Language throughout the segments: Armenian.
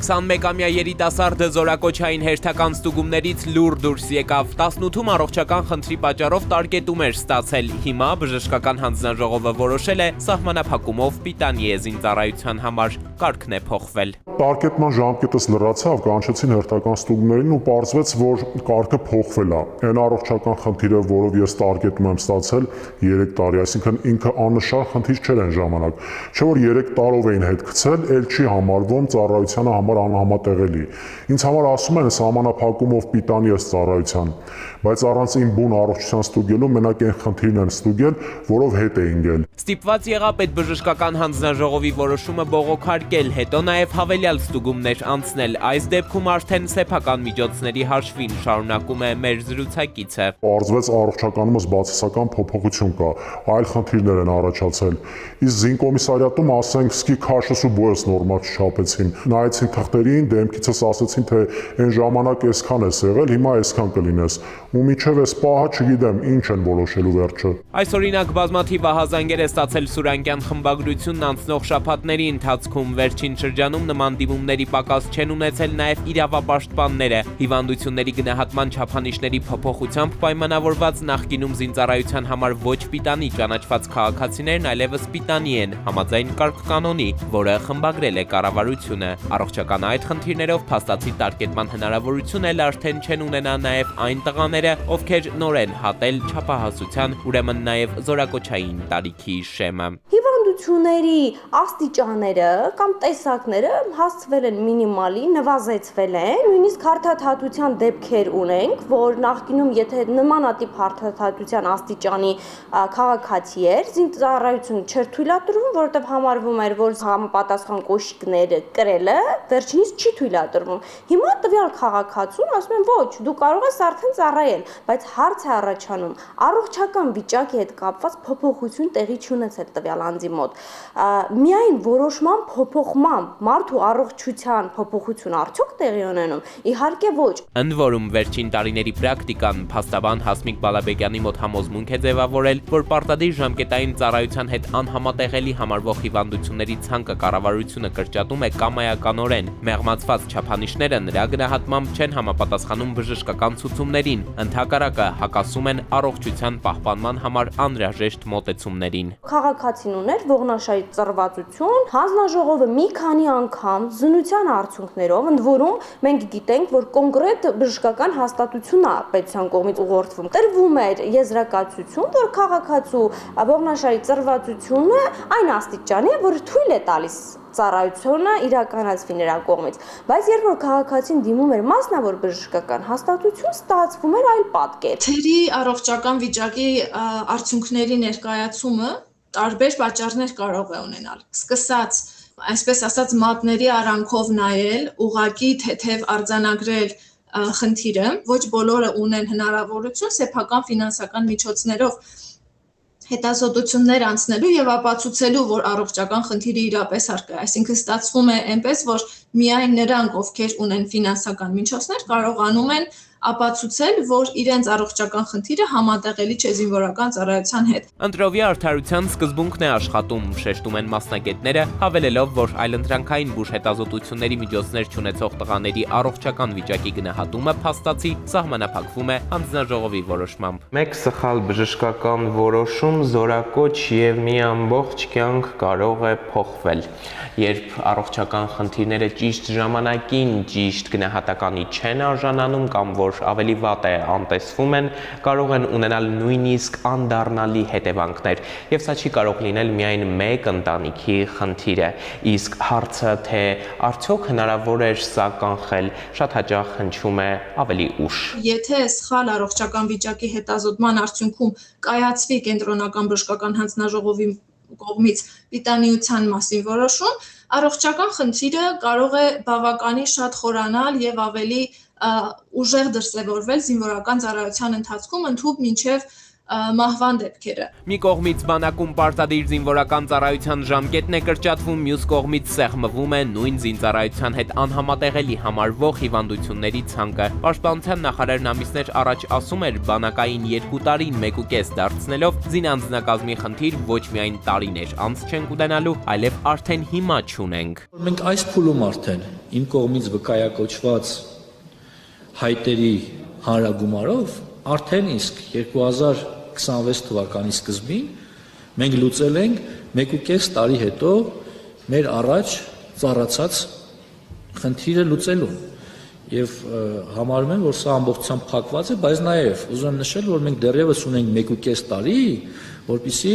21-ամյա երիտասարդը զորակոչային հերթական ստուգումներից լուր դուրս եկավ, 18-ում առողջական խնդրի պատճառով տարկետում էր ստացել, հիմա բժշկական հանձնաժողովը որոշել է սահմանափակումով պիտանի եզին ծառայության համար, կարգն է փոխվել։ Տարկետման ժամկետս լրացավ, կանչեցին հերթական ստուգումներին ու պարզվեց, որ կարգը փոխվել է։ Այն առողջական խնդիրը, որով ես տարկետում եմ ստացել 3 տարի, այսինքն ինքը աննշան խնդիր չէր այն ժամանակ, չէ որ 3 տարով էին հետ գցել, ել չի համարվում ծառայությանը համար անհամատեղելի։ Ինձ համար ասում են սահմանափակումով պիտանի ես ծառայության, բայց առանց իմ բուն առողջության ստուգելու մենակ այն խնդիրն են ստուգել, որով հետ էին գել։ Ստիպված եղա պետբժշկական հանձնաժողովի որոշումը բողոքարկել, հետո նաև հավելյալ ստուգումներ անցնել, այս դեպքում արդեն սեփական միջոցների հաշվին, շարունակում է մեր զրուցակիցը։ Պարզվեց առողջականումս բացասական փոփոխություն կա, այլ խնդիրներ են առաջացել։ Իսկ զինկոմիսարիատում ասենք սկի քաշս ու բոյս նորմալ չչափեցին։ Նայեցին թղթերին, դեմքիցս ասեցին, թե այն ժամանակ այսքան ես եղել, հիմա այսքան կլինես։ Ու միջև այս պահը չգիտեմ ինչ են որոշելու վերջը։ Այս օրինակ բազմաթիվ ահազանգեր է ստացել Սուրանկյան խմբագրությունն անցնող շաբաթների ընթացքում, վերջին շրջանում նման դիմումների պակաս չեն ունեցել նաև իրավապաշտպանները։ Հիվանդությունների գնահատման չափանիշների փոփոխությամբ պայմանավորված նախկինում զինծառայության համար ոչ պիտանի ճանաչված քաղաքացիներն այլևս պիտանի են, համաձայն կարգկանոնի, որը խմբագրել է կառավարությունը։ Առողջական այդ խնդիրներով փաստացի տարկետման հնարավորություն էլ արդեն չեն ունենա նաև այն տղաները, ովքեր նոր են հատել չափահասության, ուրեմն նաև զորակոչային տարիքի շեմը։ Հիվանդությունների աստիճանները կամ տեսակները հասցվել են մինիմալի, նվազեցվել են, նույնիսկ հարթաթաթության դեպքեր ունենք, որ նախկինում եթե նմանատիպ հարթաթաթության աստիճանի քաղաքացի էր, զինծառայությունը չէր թույլատրվում, որովհետև համարվում էր, որ համապատասխան կոշիկները կրելը վերջինիս չի թույլատրվում։ Հիմա տվյալ քաղաքացուն ասում են ոչ, դու կարող ես արդեն ծառայել, բայց հարց է առաջանում առողջական վիճակի հետ կապված փոփոխություն տեղի չունեցել տվյալ անձի մոտ։ Միայն որոշման փոփոխմամբ մարդու առողջության փոփոխություն արդյոք տեղի ունենում։ Իհարկե ոչ։ Ընդ որում վերջին տարիների պրակտիկան փաստաբան Հասմիկ Բալաբեկյանի մոտ համոզմունք է ձևավորել, որ պարտադիր ժամկետային ծառայության հետ անհամատեղելի համարվող հիվանդությունների ցանկը կառավարությունը կրճատում է կամայականորեն։ Մեղմացված չափանիշները նրա գնահատմամբ չեն համապատասխանում բժշկական ցուցումներին, ընդհակառակը հակասում են առողջության պահպանման համար անհրաժեշտ մոտեցումներին։ Քաղաքացին ուներ ողնաշարի ծռվածություն, հանձնաժողովը մի քանի անգամ զննության արդյունքներով, ընդ որում մենք գիտենք, որ կոնկրետ բժշկական հաստատություն է պետության կողմից ուղղորդվում։ Տրվում էր եզրակացություն, որ քաղաքացու ողնաշարի ծռվածությունը այն աստիճանի է, որ թույլ է տալիս ծառայությունը իրականացվի նրա կողմից, բայց երբ որ քաղաքացին դիմում էր մասնավոր բժշկական հաստատություն, ստացվում էր այլ պատկեր։ Թերի առողջական վիճակի արդյունքների ներկայացումը տարբեր պատճառներ կարող է ունենալ։ Սկսած, այսպես ասած, մատների արանքով նայել, ուղղակի թեթև արձանագրել խնդիրը, ոչ բոլորը ունեն հնարավորություն սեփական ֆինանսական միջոցներով հետազոտություններ անցնելու եւ ապացուցելու, որ առողջական խնդիրը իրապես առկա է, այսինքն ստացվում է այնպես, որ միայն նրանք, ովքեր ունեն ֆինանսական միջոցներ, կարողանում են ապացուցել, որ իրենց առողջական խնդիրը համատեղելի չէ զինվորական ծառայության հետ։ Ընտրովի արդարության սկզբունքն է աշխատում, շեշտում են մասնագետները, հավելելով, որ այլընտրանքային բուժ հետազոտությունների միջոցներ չունեցող տղաների առողջական վիճակի գնահատումը փաստացի սահմանափակվում է հանձնաժողովի որոշմամբ։ Մեկ սխալ բժշկական որոշում զորակոչ եւ մի ամբողջ կյանք կարող է փոխվել։ Երբ առողջական խնդիրները ճիշտ ժամանակին ճիշտ գնահատականի չեն արժանանում կամ որ ավելի վատ է անտեսվում են, կարող են ունենալ նույնիսկ անդառնալի հետևանքներ, եւ սա չի կարող լինել միայն մեկ ընտանիքի խնդիրը։ Իսկ հարցը, թե արդյոք հնարավոր է սա կանխել, շատ հաճախ հնչում է ավելի ուշ։ Եթե սխալ առողջական վիճակի հետազոտման արդյունքում կայացվի կենտրոնական բժշկական հանձնաժողովի կողմից պիտանիության մասին որոշում, առողջական խնդիրը կարող է բավականին շատ խորանալ եւ ավելի ուժեղ դրսևորվել զինվորական ծառայության ընթացքում ընդհուպ մինչև մահվան դեպքերը։ Մի կողմից բանակում պարտադիր զինվորական ծառայության ժամկետն է կրճատվում, մյուս կողմից սեղմվում է նույն զինծառայության հետ անհամատեղելի համարվող հիվանդությունների ցանկը։ Պաշտպանության նախարարն ամիսներ առաջ ասում էր, բանակային 2 տարին 1.5 դարձնելով զինանձնակազմի խնդիր ոչ միայն տարիներ անց չենք ունենալու, այլև արդեն հիմա չունենք։ Մենք այս փուլում արդեն իմ կողմից վկայակոչված հայտերի հանրագումարով արդեն իսկ 2026 թվականի սկզբին մենք լուծել ենք 1.5 տարի հետո մեր առաջ ծառացած խնդիրը լուծելուն եւ համարում եմ, որ սա ամբողջությամբ փակված է, բայց նաեւ ուզում եմ նշել, որ մենք դեռևս ունենք 1.5 տարի, որպեսզի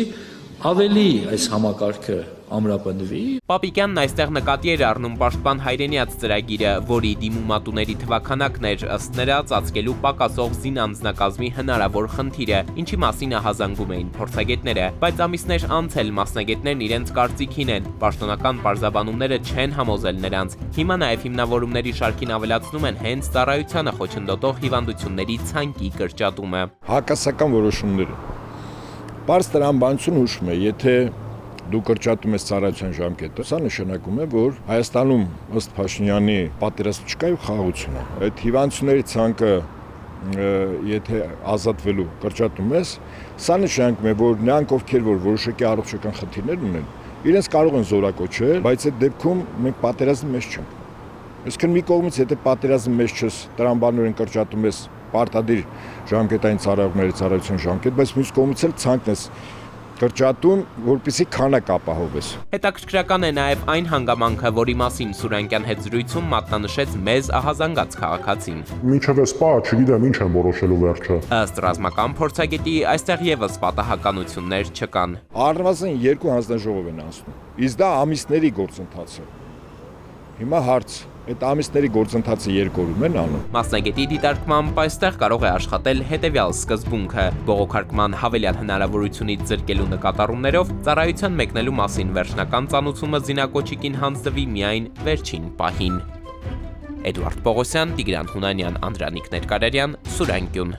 ավելի այս համակարգը ամրապնդվի։ Պապիկյանն այստեղ նկատի էր առնում պաշտպան հայրենիաց ծրագիրը, որի դիմումատուների թվաքանակն էր ըստ նրա ծածկելու պակասող զինանձնակազմի հնարավոր խնդիրը, ինչի մասին ահազանգում էին փորձագետները, բայց ամիսներ անց էլ մասնագետներն իրենց կարծիքին են, պաշտոնական պարզաբանումները չեն համոզել նրանց։ Հիմա նաև հիմնավորումների շարքին ավելացնում են հենց ծառայությանը խոչընդոտող հիվանդությունների ցանկի կրճատումը։ Հակասական որոշումները։ Պարզ տրամաբանություն հուշում է, եթե դու կրճատում ես ծառայության ժամկետը, սա նշանակում է, որ Հայաստանում ըստ Փաշինյանի պատերազմ չկա եւ խաղաղություն է։ Այդ հիվանդությունների ցանկը եթե ազատվելու կրճատում ես, սա նշանակում է, որ նրանք ովքեր որ որոշակի առողջական խնդիրներ ունեն, իրենց կարող են զորակոչել, բայց այդ դեպքում մենք պատերազմի մեջ չենք։ Այսինքն մի կողմից եթե պատերազմի մեջ չես, տրամաբանորեն կրճատում ես պարտադիր ժամկետային ծառայության ժամկետ, բայց մյուս կողմից էլ ցանկն ես կրճատում, որպեսզի քանակ ապահովես։ Հետաքրքրական է նաև այն հանգամանքը, որի մասին Սուրյանկյան հետ զրույցում մատնանշեց մեզ ահազանգած քաղաքացին։ Մինչև այս պահը չգիտեմ ինչ եմ որոշելու վերջը։ Ըստ ռազմական փորձագետի, այստեղ եւս պատահականություններ չկան։ Առնվազն 2 հանձնաժողով են անցնում։ Իսկ դա ամիսների գործընթաց է։ Հիմա հարց, այդ ամիսների գործընթացը 2 օրում են անում։ Մասնագետի դիտարկմամբ այստեղ կարող է աշխատել հետևյալ սկզբունքը՝ բողոքարկման հավելյալ հնարավորությունից զրկելու նկատառումներով ծառայության մեկնելու մասին վերջնական ծանուցումը զինակոչիկին հանձնվի միայն վերջին պահին։ Էդուարդ Պողոսյան, Տիգրան Հունանյան, Անդրանիկ Ներկարարյան, Սուրանկյուն։